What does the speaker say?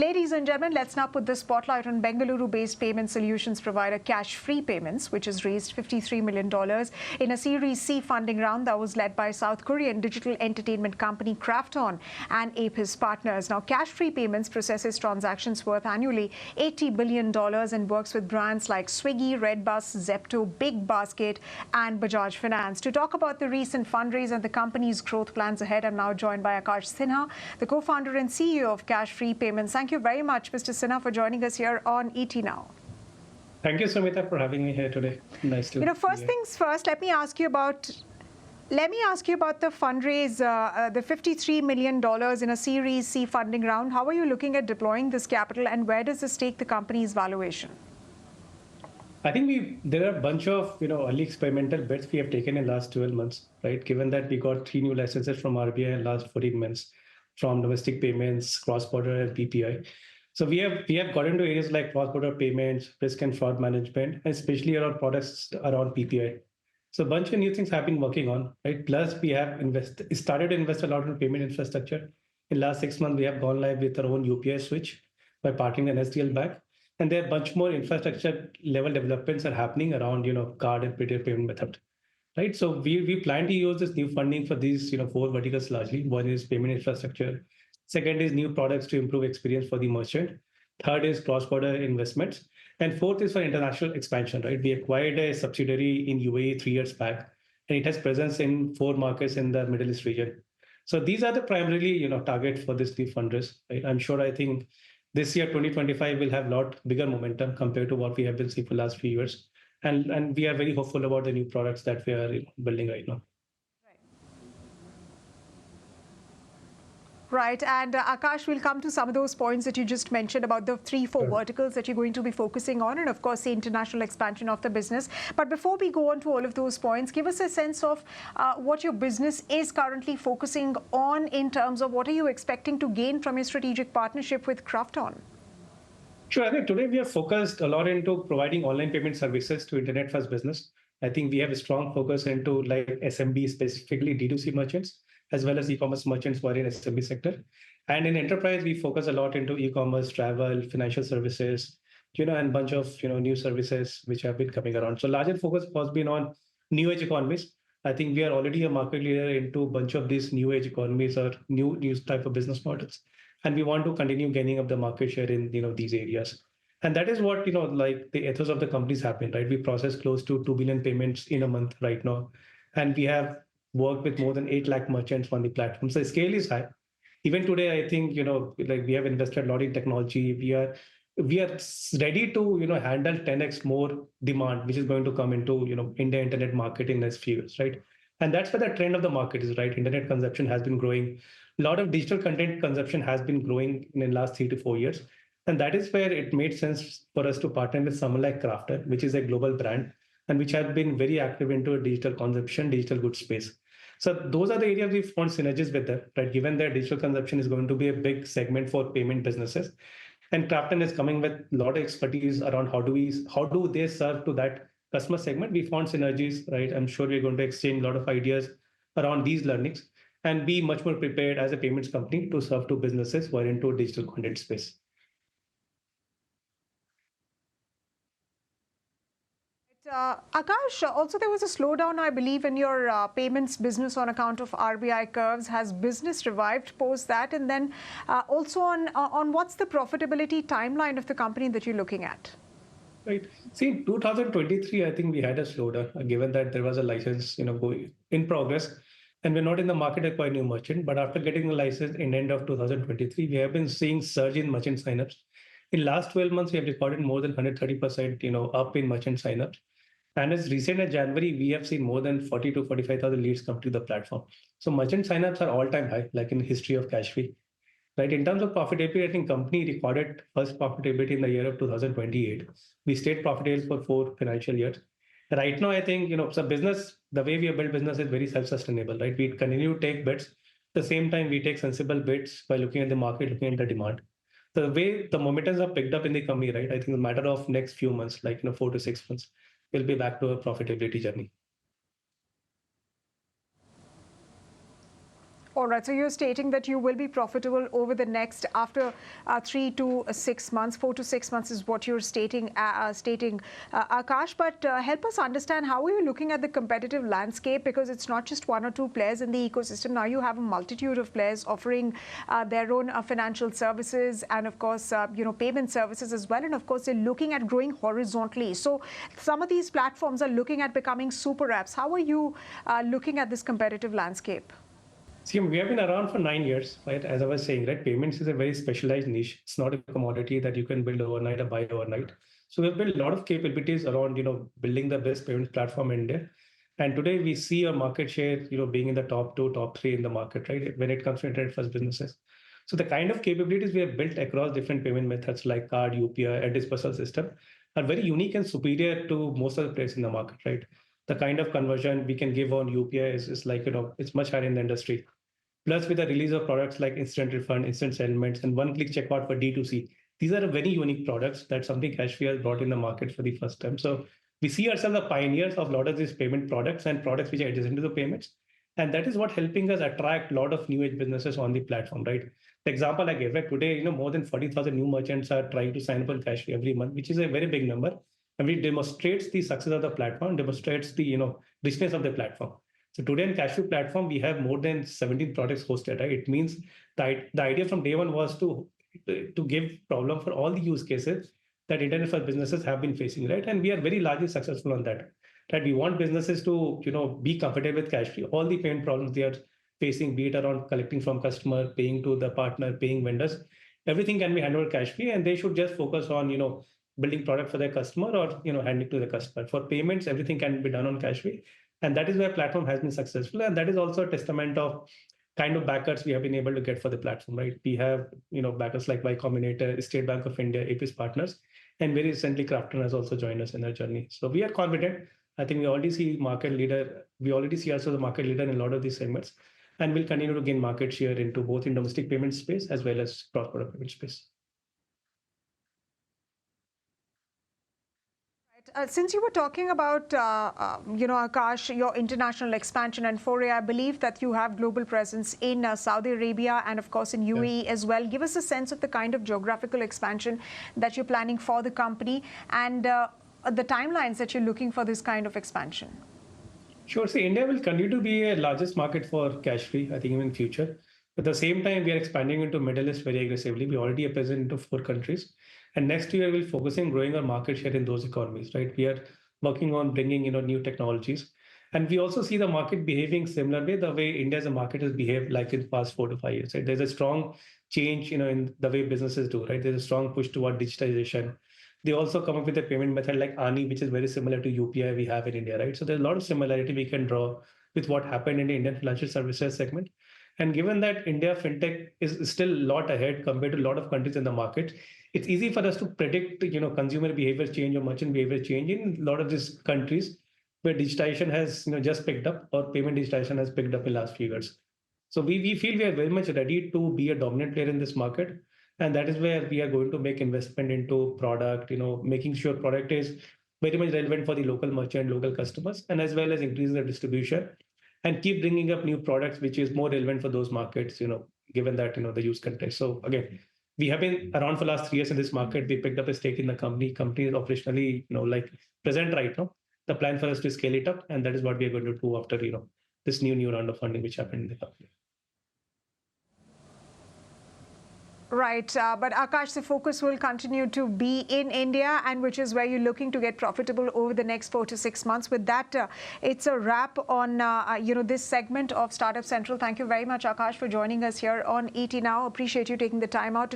Ladies and gentlemen, let's now put the spotlight on Bengaluru-based payment solutions provider Cashfree Payments, which has raised $53 million in a Series C funding round that was led by South Korean digital entertainment company Krafton and Apis partners. Now, Cashfree Payments processes transactions worth annually $80 billion and works with brands like Swiggy, Redbus, Zepto, Big Basket, and Bajaj Finance. To talk about the recent fundraise and the company's growth plans ahead, I'm now joined by Akash Sinha, the co-founder and CEO of Cashfree Payments. Thank you very much, Mr. Sinha, for joining us here on ET Now. Thank you, Sumit, for having me here today. Nice to first things first, let me ask you about the fundraise, the $53 million in a Series C funding round. How are you looking at deploying this capital, and where does this take the company's valuation? I think there are a bunch of early experimental bets we have taken in the last 12 months, right? Given that we got 3 new licenses from RBI in the last 14 months, from domestic payments, cross-border, and PPI. So we have got into areas like cross-border payments, risk and fraud management, and especially around products around PPI. So a bunch of new things have been working on, right? Plus, we have started to invest a lot in payment infrastructure. In the last 6 months, we have gone live with our own UPI switch by partnering an SDL bank. And there are a bunch more infrastructure level developments are happening around card and prepaid payment method. Right, so we plan to use this new funding for these 4 verticals largely. One is payment infrastructure. Second is new products to improve experience for the merchant. Third is cross-border investments. And fourth is for international expansion. Right, we acquired a subsidiary in UAE 3 years back, and it has presence in 4 markets in the Middle East region. So these are the primarily targets for this new fundraise. Right? I think this year 2025 will have a lot bigger momentum compared to what we have been seeing for the last few years. And we are very hopeful about the new products that we are building right now. Right. And Akash, we'll come to some of those points that you just mentioned about the 3-4 verticals that you're going to be focusing on, and of course the international expansion of the business. But before we go on to all of those points, give us a sense of what your business is currently focusing on in terms of what are you expecting to gain from your strategic partnership with Krafton? Sure. I think today we are focused a lot into providing online payment services to internet-first business. I think we have a strong focus into like SMB, specifically D2C merchants, as well as e-commerce merchants who are in SMB sector. And in enterprise, we focus a lot into e-commerce, travel, financial services, and a bunch of new services which have been coming around. So larger focus has been on new age economies. I think we are already a market leader into a bunch of these new age economies or new type of business models. And we want to continue gaining up the market share in these areas. And that is what like the ethos of the companies happen, right? We process close to 2 billion payments in a month right now. And we have worked with more than 8 lakh merchants on the platform. So the scale is high. Even today, I think like we have invested a lot in technology. We are ready to handle 10x more demand, which is going to come into in the internet market in the next few years, right? And that's where the trend of the market is, right? Internet consumption has been growing. A lot of digital content consumption has been growing in the last 3 to 4 years. And that is where it made sense for us to partner with someone like Crafter, which is a global brand and which has been very active into digital consumption, digital goods space. So those are the areas we found synergies with them, right? Given that digital consumption is going to be a big segment for payment businesses. And Crafton is coming with a lot of expertise around how do they serve to that customer segment. We found synergies, right? I'm sure we're going to exchange a lot of ideas around these learnings and be much more prepared as a payments company to serve to businesses who are into digital content space. Akash, also there was a slowdown, I believe, in your payments business on account of RBI curves. Has business revived post that? And then also on what's the profitability timeline of the company that you're looking at? Right. See, 2023, I think we had a slowdown, given that there was a license going in progress. And we're not in the market to acquire new merchant. But after getting the license in end of 2023, we have been seeing surge in merchant signups. In last 12 months, we have recorded more than 130% up in merchant signups. And as recent as January, we have seen more than 40 to 45,000 leads come to the platform. So merchant signups are all-time high, like in the history of Cashfree. Right. In terms of profitability, I think company recorded first profitability in the year of 2028. We stayed profitable for 4 financial years. Right now, I think, so business, the way we have built business is very self-sustainable, right? We continue to take bets. At the same time, we take sensible bets by looking at the market, looking at the demand. The way the momentums are picked up in the company, right? I think the matter of next few months, like 4 to 6 months, we'll be back to a profitability journey. All right. So you're stating that you will be profitable over the next after 3 to 6 months. 4 to 6 months is what you're stating, Akash. But help us understand, how are you looking at the competitive landscape? Because it's not just one or two players in the ecosystem. Now you have a multitude of players offering their own financial services and, of course, payment services as well. And of course, they're looking at growing horizontally. So some of these platforms are looking at becoming super apps. How are you looking at this competitive landscape? See, we have been around for 9 years, right? As I was saying, right? Payments is a very specialized niche. It's not a commodity that you can build overnight or buy overnight. So we've built a lot of capabilities around, building the best payments platform in India. And today we see a market share, being in the top 2, top 3 in the market, right? When it comes to internet-first businesses. So the kind of capabilities we have built across different payment methods like card, UPI, and dispersal system are very unique and superior to most of the players in the market, right? The kind of conversion we can give on UPI is like, it's much higher in the industry. Plus, with the release of products like instant refund, instant settlements, and one-click checkout for D2C, these are very unique products. That's something Cashfree has brought in the market for the first time. So we see ourselves the pioneers of a lot of these payment products and products which are adjacent to the payments. And that is what helping us attract a lot of new age businesses on the platform, right? The example I gave, right? Today, more than 40,000 new merchants are trying to sign up on Cashfree every month, which is a very big number. And it demonstrates the success of the platform, demonstrates the, richness of the platform. So today on Cashfree platform, we have more than 17 products hosted, right? It means the idea from day one was to give problem for all the use cases that internet for businesses have been facing, right? And we are very largely successful on that. Right? We want businesses to, be comfortable with Cashfree. All the payment problems they are facing, be it around collecting from customer, paying to the partner, paying vendors, everything can be handled Cashfree, and they should just focus on, building product for their customer or, handing to the customer. For payments, everything can be done on Cashfree. And that is where platform has been successful. And that is also a testament of kind of backers we have been able to get for the platform, right? We have, backers like Y Combinator, State Bank of India, APIS partners, and very recently Crafton has also joined us in our journey. So we are confident. I think we already see market leader. We already see ourselves the market leader in a lot of these segments, and we'll continue to gain market share into both in domestic payment space as well as cross-border payment space. Since you were talking about, Akash, your international expansion and foray, I believe that you have global presence in Saudi Arabia and, of course, in UAE as well. Give us a sense of the kind of geographical expansion that you're planning for the company and the timelines that you're looking for this kind of expansion. Sure. See, India will continue to be a largest market for Cashfree, I think, even in future. At the same time, we are expanding into Middle East very aggressively. We already are present into 4 countries. And next year, we'll focus on growing our market share in those economies, right? We are working on bringing, new technologies. And we also see the market behaving similarly the way India as a market has behaved like in the past 4 to 5 years, right? There's a strong change, in the way businesses do, right? There's a strong push toward digitization. They also come up with a payment method like ANI, which is very similar to UPI we have in India, right? So there's a lot of similarity we can draw with what happened in the Indian financial services segment. And given that India fintech is still a lot ahead compared to a lot of countries in the market, it's easy for us to predict, consumer behavior change or merchant behavior change in a lot of these countries where digitization has, just picked up or payment digitization has picked up in the last few years. So we feel we are very much ready to be a dominant player in this market. And that is where we are going to make investment into product, making sure product is very much relevant for the local merchant, local customers, and as well as increasing the distribution and keep bringing up new products, which is more relevant for those markets, given that, the use context. So again, we have been around for the last 3 years in this market. We picked up a stake in the company. Company is operationally, present right now. The plan for us to scale it up, and that is what we are going to do after, this new round of funding which happened in the company. Right. But Akash, the focus will continue to be in India, and which is where you're looking to get profitable over the next 4 to 6 months. With that, it's a wrap on, this segment of Startup Central. Thank you very much, Akash, for joining us here on ET Now. Appreciate you taking the time out.